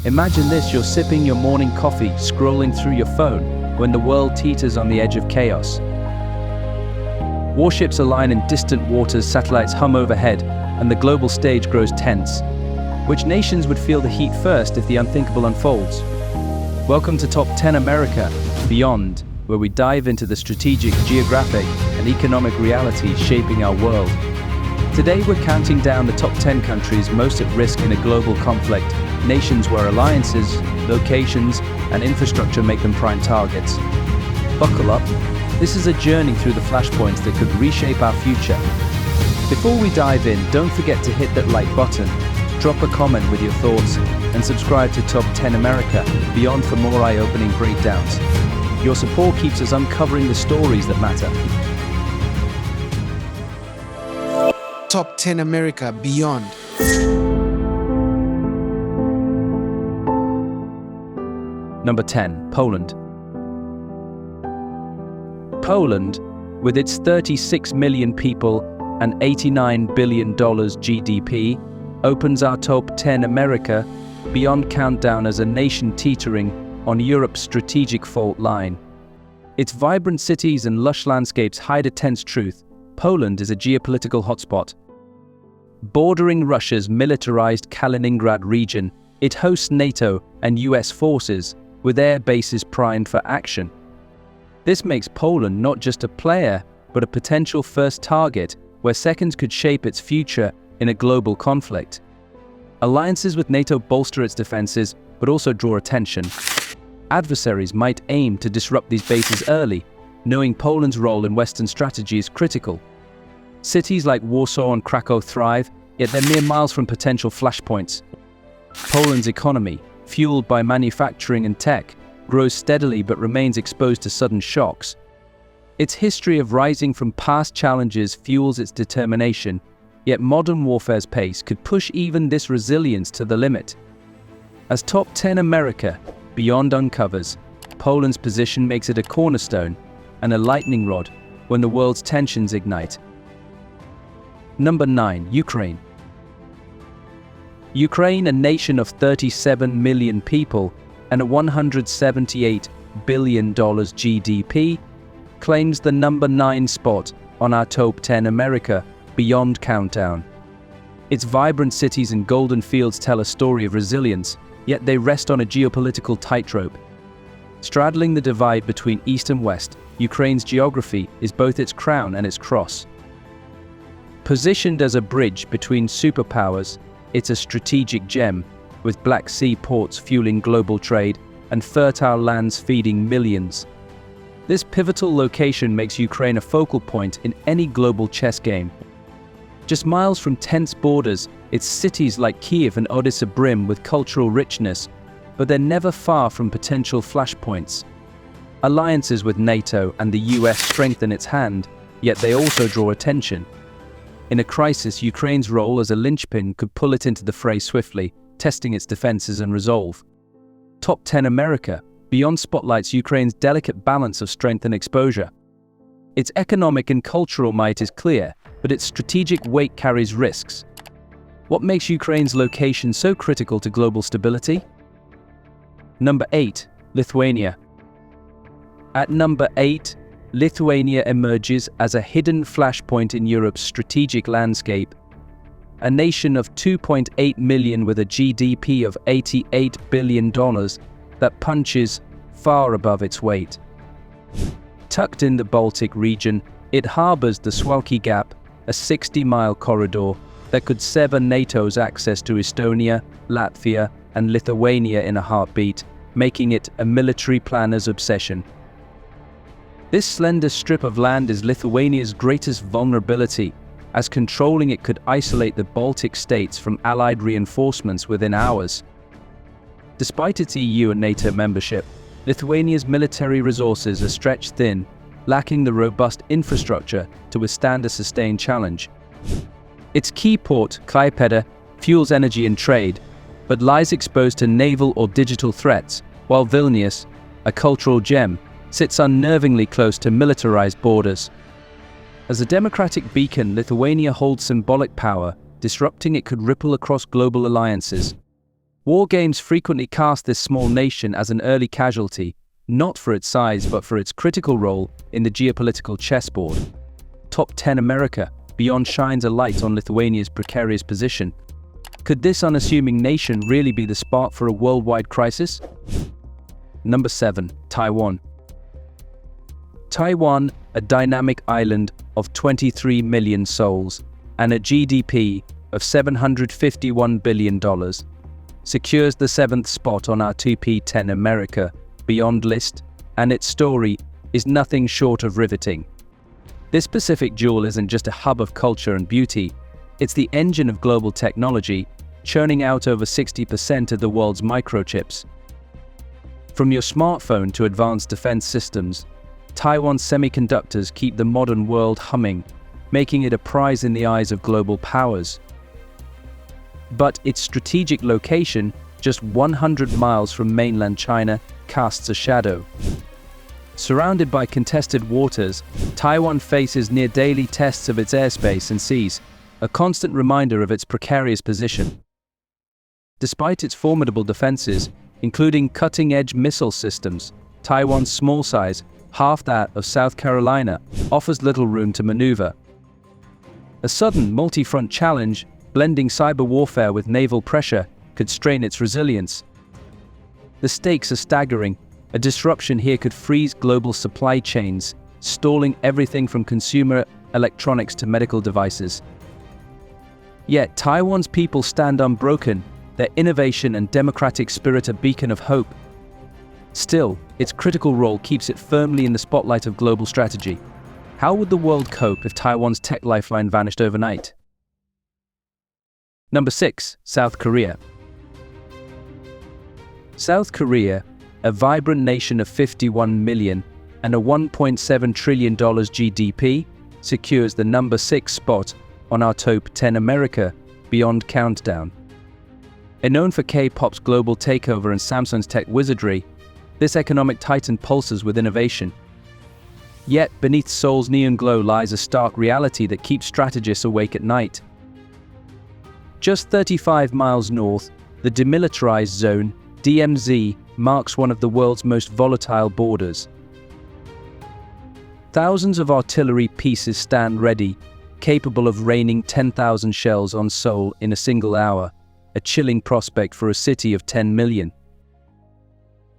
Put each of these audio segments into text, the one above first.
Imagine this: you're sipping your morning coffee, scrolling through your phone, when the world teeters on the edge of chaos. Warships align in distant waters, satellites hum overhead, and the global stage grows tense. Which nations would feel the heat first if the unthinkable unfolds? Welcome to Top 10 America Beyond, where we dive into the strategic, geographic, and economic realities shaping our world. Today we're counting down the top 10 countries most at risk in a global conflict, nations where alliances, locations, and infrastructure make them prime targets. Buckle up. This is a journey through the flashpoints that could reshape our future. Before we dive in, don't forget to hit that like button, drop a comment with your thoughts, and subscribe to Top 10 America Beyond for more eye-opening breakdowns. Your support keeps us uncovering the stories that matter. Top 10 America Beyond. Number 10. Poland. Poland, with its 36 million people and $89 billion GDP, opens our Top 10 America Beyond countdown as a nation teetering on Europe's strategic fault line. Its vibrant cities and lush landscapes hide a tense truth: Poland is a geopolitical hotspot. Bordering Russia's militarized Kaliningrad region, it hosts NATO and US forces, with air bases primed for action. This makes Poland not just a player, but a potential first target where seconds could shape its future in a global conflict. Alliances with NATO bolster its defenses, but also draw attention. Adversaries might aim to disrupt these bases early, knowing Poland's role in Western strategy is critical. Cities like Warsaw and Krakow thrive, yet they're mere miles from potential flashpoints. Poland's economy, fueled by manufacturing and tech, grows steadily but remains exposed to sudden shocks. Its history of rising from past challenges fuels its determination, yet modern warfare's pace could push even this resilience to the limit. As Top 10 America Beyond uncovers, Poland's position makes it a cornerstone and a lightning rod when the world's tensions ignite. Number 9. Ukraine. Ukraine, a nation of 37 million people and a $178 billion GDP, claims the number 9 spot on our Top 10 America Beyond countdown. Its vibrant cities and golden fields tell a story of resilience, yet they rest on a geopolitical tightrope. Straddling the divide between East and West, Ukraine's geography is both its crown and its cross. Positioned as a bridge between superpowers, it's a strategic gem, with Black Sea ports fueling global trade and fertile lands feeding millions. This pivotal location makes Ukraine a focal point in any global chess game. Just miles from tense borders, its cities like Kiev and Odessa brim with cultural richness, but they're never far from potential flashpoints. Alliances with NATO and the US strengthen its hand, yet they also draw attention. In a crisis, Ukraine's role as a linchpin could pull it into the fray swiftly, testing its defenses and resolve. Top 10 America Beyond spotlights Ukraine's delicate balance of strength and exposure. Its economic and cultural might is clear, but its strategic weight carries risks. What makes Ukraine's location so critical to global stability? Number 8. Lithuania. At number 8, Lithuania emerges as a hidden flashpoint in Europe's strategic landscape. A nation of 2.8 million with a GDP of $88 billion that punches far above its weight. Tucked in the Baltic region, it harbors the Suwalki Gap, a 60-mile corridor that could sever NATO's access to Estonia, Latvia, and Lithuania in a heartbeat, making it a military planner's obsession. This slender strip of land is Lithuania's greatest vulnerability, as controlling it could isolate the Baltic states from Allied reinforcements within hours. Despite its EU and NATO membership, Lithuania's military resources are stretched thin, lacking the robust infrastructure to withstand a sustained challenge. Its key port, Klaipėda, fuels energy and trade, but lies exposed to naval or digital threats, while Vilnius, a cultural gem, sits unnervingly close to militarized borders. As a democratic beacon, Lithuania holds symbolic power, disrupting it could ripple across global alliances. War games frequently cast this small nation as an early casualty, not for its size but for its critical role in the geopolitical chessboard. Top 10 America beyond shines a light on Lithuania's precarious position. Could this unassuming nation really be the spark for a worldwide crisis? Number 7. Taiwan. Taiwan, a dynamic island of 23 million souls and a GDP of $751 billion, secures the 7th spot on our top 10 America Beyond list, and its story is nothing short of riveting. This Pacific jewel isn't just a hub of culture and beauty, it's the engine of global technology, churning out over 60% of the world's microchips. From your smartphone to advanced defense systems, Taiwan's semiconductors keep the modern world humming, making it a prize in the eyes of global powers. But its strategic location, just 100 miles from mainland China, casts a shadow. Surrounded by contested waters, Taiwan faces near-daily tests of its airspace and seas, a constant reminder of its precarious position. Despite its formidable defenses, including cutting-edge missile systems, Taiwan's small size, half that of South Carolina, offers little room to maneuver. A sudden multi-front challenge, blending cyber warfare with naval pressure, could strain its resilience. The stakes are staggering. A disruption here could freeze global supply chains, stalling everything from consumer electronics to medical devices. Yet Taiwan's people stand unbroken, their innovation and democratic spirit a beacon of hope. Still, its critical role keeps it firmly in the spotlight of global strategy. How would the world cope if Taiwan's tech lifeline vanished overnight? Number 6. South Korea. South Korea, a vibrant nation of 51 million and a $1.7 trillion GDP, secures the number 6 spot on our top 10 America Beyond countdown. Known for K-pop's global takeover and Samsung's tech wizardry, this economic titan pulses with innovation. Yet beneath Seoul's neon glow lies a stark reality that keeps strategists awake at night. Just 35 miles north, the demilitarized zone, DMZ, marks one of the world's most volatile borders. Thousands of artillery pieces stand ready, capable of raining 10,000 shells on Seoul in a single hour, a chilling prospect for a city of 10 million.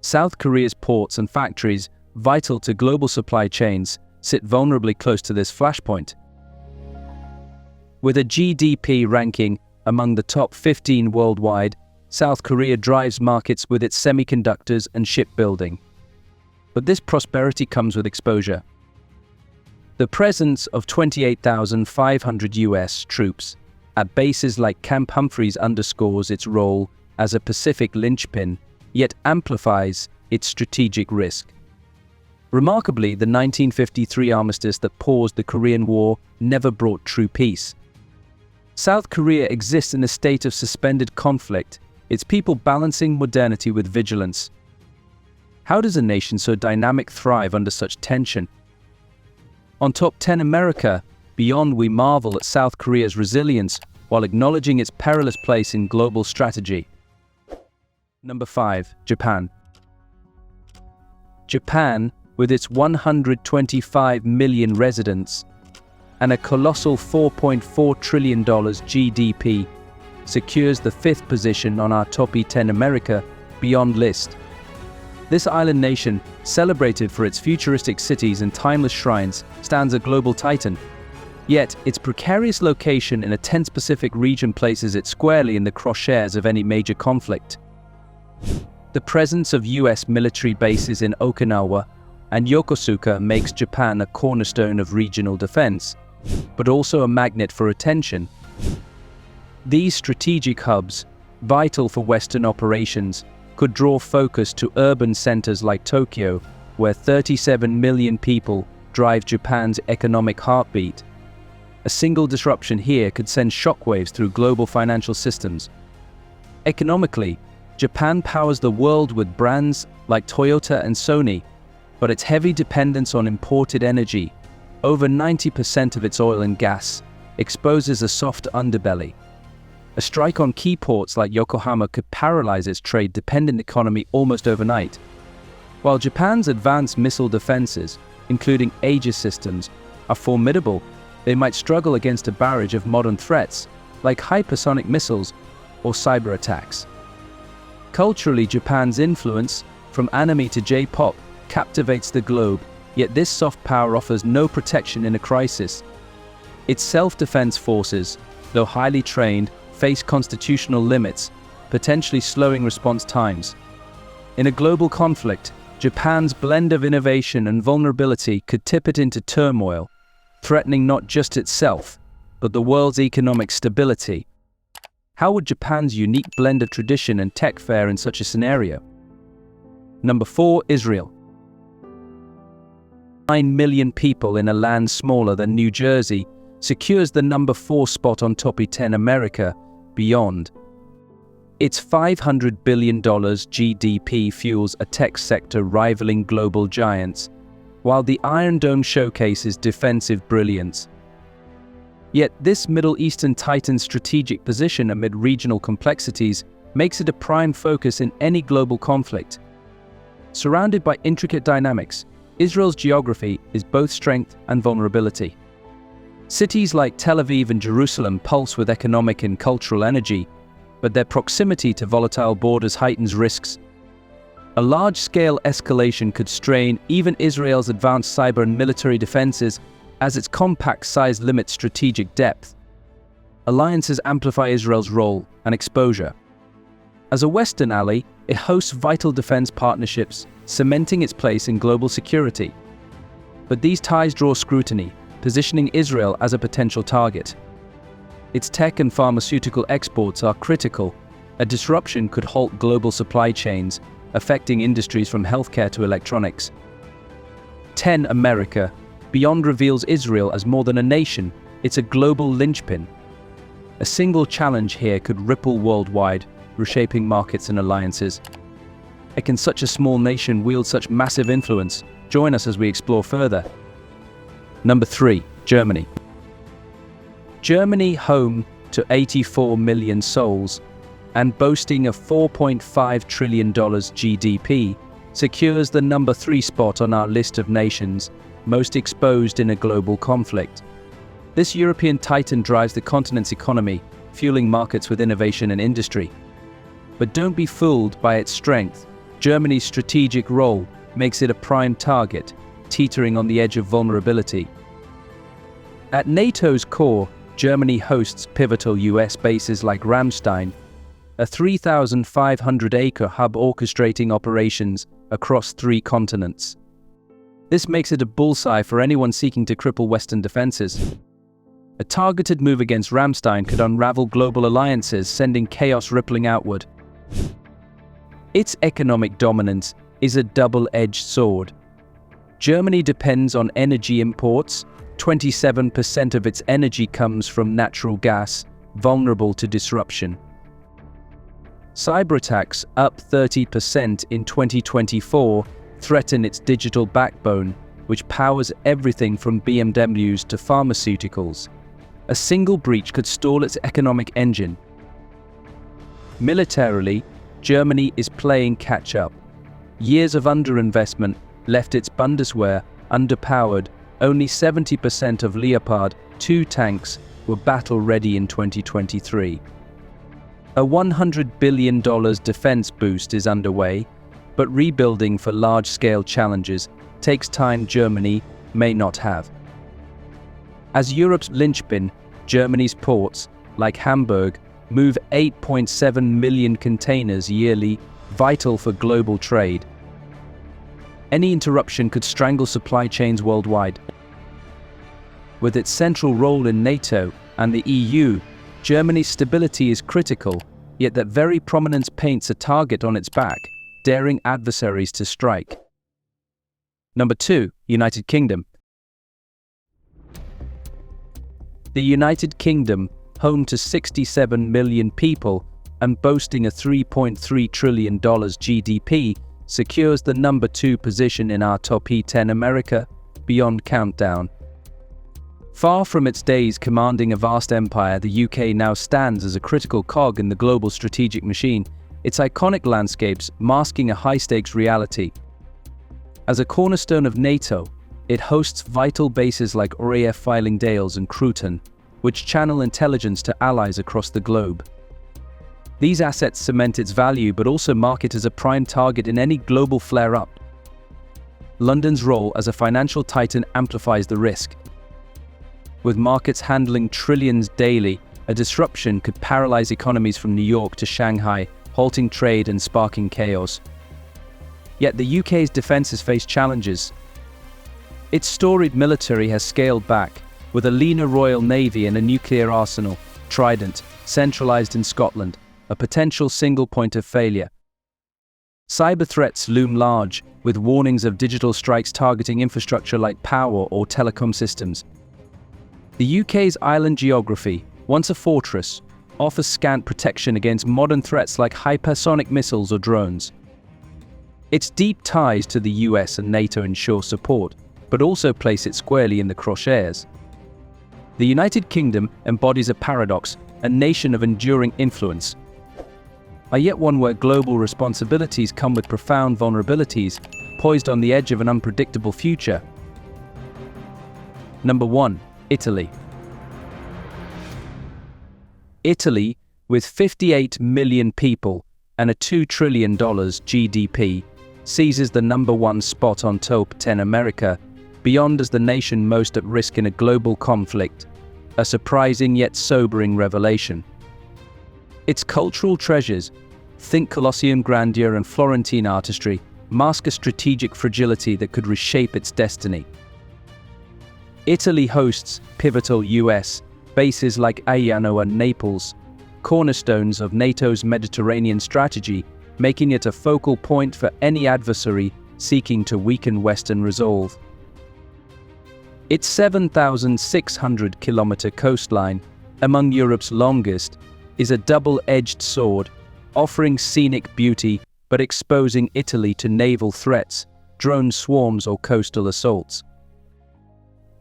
South Korea's ports and factories, vital to global supply chains, sit vulnerably close to this flashpoint. With a GDP ranking among the top 15 worldwide, South Korea drives markets with its semiconductors and shipbuilding. But this prosperity comes with exposure. The presence of 28,500 US troops at bases like Camp Humphreys underscores its role as a Pacific linchpin, yet amplifies its strategic risk. Remarkably, the 1953 armistice that paused the Korean War never brought true peace. South Korea exists in a state of suspended conflict, its people balancing modernity with vigilance. How does a nation so dynamic thrive under such tension? On Top 10 America Beyond, we marvel at South Korea's resilience while acknowledging its perilous place in global strategy. Number 5. Japan. Japan, with its 125 million residents and a colossal $4.4 trillion GDP, secures the 5th position on our top 10 America Beyond list. This island nation, celebrated for its futuristic cities and timeless shrines, stands a global titan. Yet, its precarious location in a tense Pacific region places it squarely in the crosshairs of any major conflict. The presence of US military bases in Okinawa and Yokosuka makes Japan a cornerstone of regional defense, but also a magnet for attention. These strategic hubs, vital for Western operations, could draw focus to urban centers like Tokyo, where 37 million people drive Japan's economic heartbeat. A single disruption here could send shockwaves through global financial systems. Economically, Japan powers the world with brands like Toyota and Sony, but its heavy dependence on imported energy, over 90% of its oil and gas, exposes a soft underbelly. A strike on key ports like Yokohama could paralyze its trade-dependent economy almost overnight. While Japan's advanced missile defenses, including Aegis systems, are formidable, they might struggle against a barrage of modern threats like hypersonic missiles or cyber attacks. Culturally, Japan's influence, from anime to J-pop, captivates the globe, yet this soft power offers no protection in a crisis. Its self-defense forces, though highly trained, face constitutional limits, potentially slowing response times. In a global conflict, Japan's blend of innovation and vulnerability could tip it into turmoil, threatening not just itself, but the world's economic stability. How would Japan's unique blend of tradition and tech fare in such a scenario? Number 4, Israel. 9 million people in a land smaller than New Jersey secures the number 4 spot on top 10 America beyond. Its $500 billion GDP fuels a tech sector rivaling global giants, while the Iron Dome showcases defensive brilliance. Yet this Middle Eastern titan's strategic position amid regional complexities makes it a prime focus in any global conflict. Surrounded by intricate dynamics, Israel's geography is both strength and vulnerability. Cities like Tel Aviv and Jerusalem pulse with economic and cultural energy, but their proximity to volatile borders heightens risks. A large-scale escalation could strain even Israel's advanced cyber and military defenses, as its compact size limits strategic depth. Alliances amplify Israel's role and exposure. As a Western ally, it hosts vital defense partnerships, cementing its place in global security. But these ties draw scrutiny, positioning Israel as a potential target. Its tech and pharmaceutical exports are critical. A disruption could halt global supply chains, affecting industries from healthcare to electronics. 10 America. Beyond reveals Israel as more than a nation, it's a global linchpin. A single challenge here could ripple worldwide, reshaping markets and alliances. How can such a small nation wield such massive influence? Join us as we explore further. Number 3, Germany. Germany, home to 84 million souls and boasting a $4.5 trillion GDP, secures the number 3 spot on our list of nations most exposed in a global conflict. This European titan drives the continent's economy, fueling markets with innovation and industry. But don't be fooled by its strength. Germany's strategic role makes it a prime target, teetering on the edge of vulnerability. At NATO's core, Germany hosts pivotal US bases like Ramstein, a 3,500-acre hub orchestrating operations across 3 continents. This makes it a bullseye for anyone seeking to cripple Western defenses. A targeted move against Ramstein could unravel global alliances, sending chaos rippling outward. Its economic dominance is a double-edged sword. Germany depends on energy imports. 27% of its energy comes from natural gas, vulnerable to disruption. Cyber attacks, up 30% in 2024, threaten its digital backbone, which powers everything from BMWs to pharmaceuticals. A single breach could stall its economic engine. Militarily, Germany is playing catch-up. Years of underinvestment left its Bundeswehr underpowered. Only 70% of Leopard 2 tanks were battle-ready in 2023. A $100 billion defense boost is underway, but rebuilding for large-scale challenges takes time Germany may not have. As Europe's linchpin, Germany's ports, like Hamburg, move 8.7 million containers yearly, vital for global trade. Any interruption could strangle supply chains worldwide. With its central role in NATO and the EU, Germany's stability is critical, yet that very prominence paints a target on its back, daring adversaries to strike. Number 2, United Kingdom. The United Kingdom, home to 67 million people and boasting a $3.3 trillion GDP, secures the number 2 position in our top 10 America beyond countdown. Far from its days commanding a vast empire, the UK now stands as a critical cog in the global strategic machine, its iconic landscapes masking a high-stakes reality. As a cornerstone of NATO, it hosts vital bases like RAF Fylingdales and Cruton, which channel intelligence to allies across the globe. These assets cement its value but also mark it as a prime target in any global flare-up. London's role as a financial titan amplifies the risk. With markets handling trillions daily, a disruption could paralyze economies from New York to Shanghai, halting trade and sparking chaos. Yet the UK's defences face challenges. Its storied military has scaled back, with a leaner Royal Navy and a nuclear arsenal, Trident, centralised in Scotland, a potential single point of failure. Cyber threats loom large, with warnings of digital strikes targeting infrastructure like power or telecom systems. The UK's island geography, once a fortress, offers scant protection against modern threats like hypersonic missiles or drones. Its deep ties to the US and NATO ensure support, but also place it squarely in the crosshairs. The United Kingdom embodies a paradox, a nation of enduring influence, yet one where global responsibilities come with profound vulnerabilities, poised on the edge of an unpredictable future. Number 1. Italy. Italy, with 58 million people and a $2 trillion GDP, seizes the number 1 spot on Top 10 America, beyond as the nation most at risk in a global conflict, a surprising yet sobering revelation. Its cultural treasures, think Colosseum grandeur and Florentine artistry, mask a strategic fragility that could reshape its destiny. Italy hosts pivotal US bases like Aiano and Naples, cornerstones of NATO's Mediterranean strategy, making it a focal point for any adversary seeking to weaken Western resolve. Its 7,600-kilometer coastline, among Europe's longest, is a double-edged sword, offering scenic beauty but exposing Italy to naval threats, drone swarms or coastal assaults.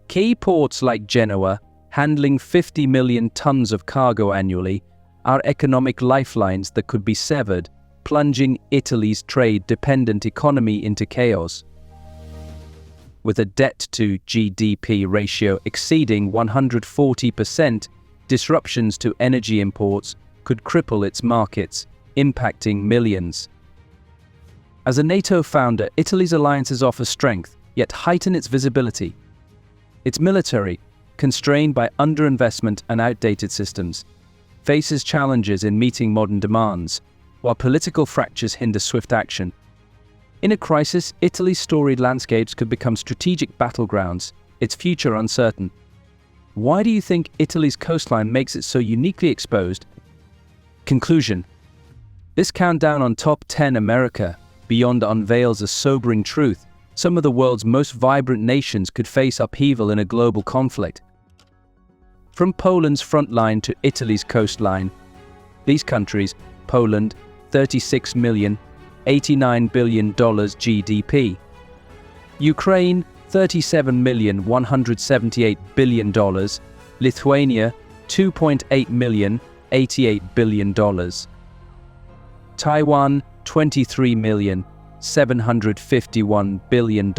Key ports like Genoa, handling 50 million tons of cargo annually, are economic lifelines that could be severed, plunging Italy's trade-dependent economy into chaos. With a debt-to-GDP ratio exceeding 140%, disruptions to energy imports could cripple its markets, impacting millions. As a NATO founder, Italy's alliances offer strength, yet heighten its visibility. Its military, constrained by underinvestment and outdated systems, faces challenges in meeting modern demands, while political fractures hinder swift action. In a crisis, Italy's storied landscapes could become strategic battlegrounds, its future uncertain. Why do you think Italy's coastline makes it so uniquely exposed? Conclusion. This countdown on Top 10 America Beyond unveils a sobering truth. Some of the world's most vibrant nations could face upheaval in a global conflict. From Poland's front line to Italy's coastline, these countries, Poland, 36 million, $89 billion GDP. Ukraine, $37 million, $178 billion. Lithuania, $2.8 million, $88 billion. Taiwan, $23 million, $751 billion.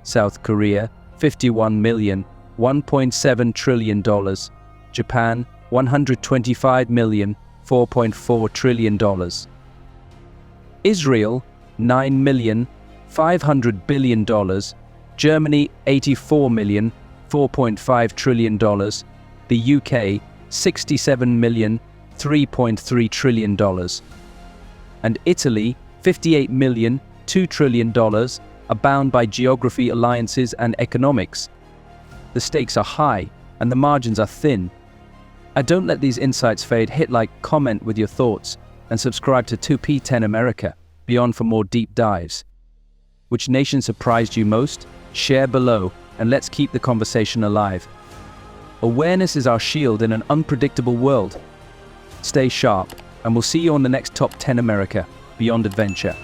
South Korea, $51 million, $1.7 trillion. Japan, $125 million, $4.4 trillion. Israel, $9 million, $500 billion. Germany, $84 million, $4.5 trillion. The UK, $67 million, $3.3 trillion. And Italy, $58 million, $2 trillion, are bound by geography, alliances, and economics. The stakes are high, and the margins are thin. Don't let these insights fade. Hit like, comment with your thoughts, and subscribe to 2P10 America Beyond for more deep dives. Which nation surprised you most? Share below, and let's keep the conversation alive. Awareness is our shield in an unpredictable world. Stay sharp, and we'll see you on the next Top 10 America Beyond adventure.